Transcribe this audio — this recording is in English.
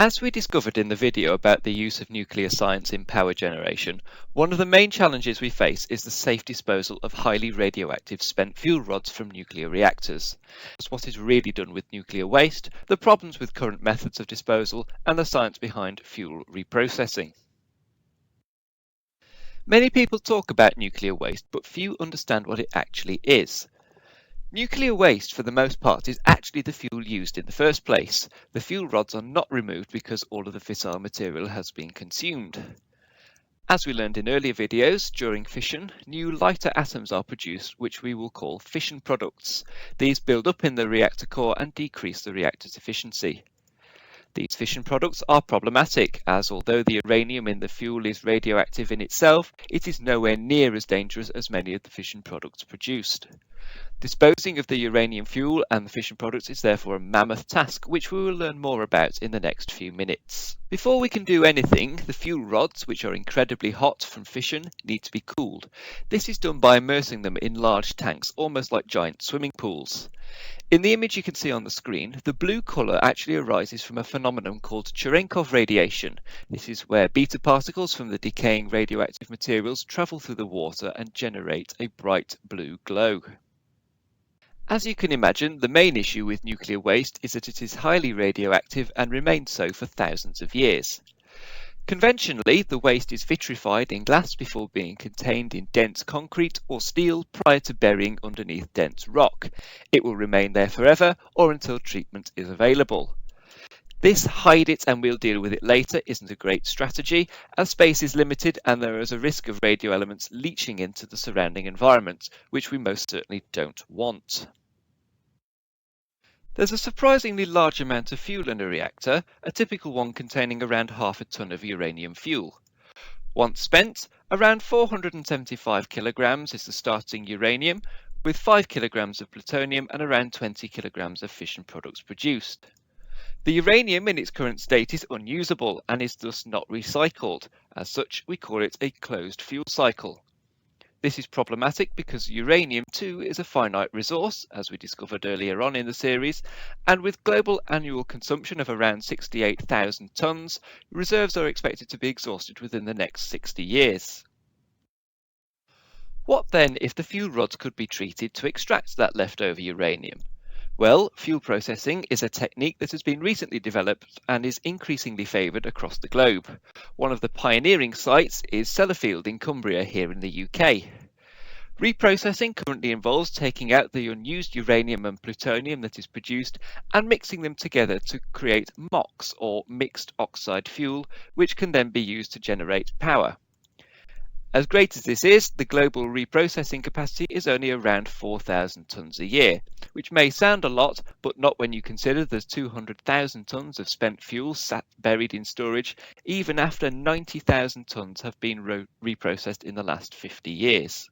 As we discovered in the video about the use of nuclear science in power generation, one of the main challenges we face is the safe disposal of highly radioactive spent fuel rods from nuclear reactors. That's what is really done with nuclear waste, the problems with current methods of disposal, and the science behind fuel reprocessing. Many people talk about nuclear waste, but few understand what it actually is. Nuclear waste, for the most part, is actually the fuel used in the first place. The fuel rods are not removed because all of the fissile material has been consumed. As we learned in earlier videos, during fission, new lighter atoms are produced, which we will call fission products. These build up in the reactor core and decrease the reactor's efficiency. These fission products are problematic, as although the uranium in the fuel is radioactive in itself, it is nowhere near as dangerous as many of the fission products produced. Disposing of the uranium fuel and the fission products is therefore a mammoth task, which we will learn more about in the next few minutes. Before we can do anything, the fuel rods, which are incredibly hot from fission, need to be cooled. This is done by immersing them in large tanks, almost like giant swimming pools. In the image you can see on the screen, the blue colour actually arises from a phenomenon called Cherenkov radiation. This is where beta particles from the decaying radioactive materials travel through the water and generate a bright blue glow. As you can imagine, the main issue with nuclear waste is that it is highly radioactive and remains so for thousands of years. Conventionally, the waste is vitrified in glass before being contained in dense concrete or steel prior to burying underneath dense rock. It will remain there forever or until treatment is available. This hide it and we'll deal with it later isn't a great strategy, as space is limited and there is a risk of radioelements leaching into the surrounding environment, which we most certainly don't want. There's a surprisingly large amount of fuel in a reactor, a typical one containing around half a ton of uranium fuel. Once spent, around 475 kilograms is the starting uranium, with 5 kilograms of plutonium and around 20 kilograms of fission products produced. The uranium in its current state is unusable and is thus not recycled. As such, we call it a closed fuel cycle. This is problematic because uranium too is a finite resource, as we discovered earlier on in the series, and with global annual consumption of around 68,000 tonnes, reserves are expected to be exhausted within the next 60 years. What then if the fuel rods could be treated to extract that leftover uranium? Well, fuel processing is a technique that has been recently developed and is increasingly favoured across the globe. One of the pioneering sites is Sellafield in Cumbria here in the UK. Reprocessing currently involves taking out the unused uranium and plutonium that is produced and mixing them together to create MOX, or mixed oxide fuel, which can then be used to generate power. As great as this is, the global reprocessing capacity is only around 4,000 tonnes a year, which may sound a lot, but not when you consider there's 200,000 tonnes of spent fuel sat buried in storage, even after 90,000 tonnes have been reprocessed in the last 50 years.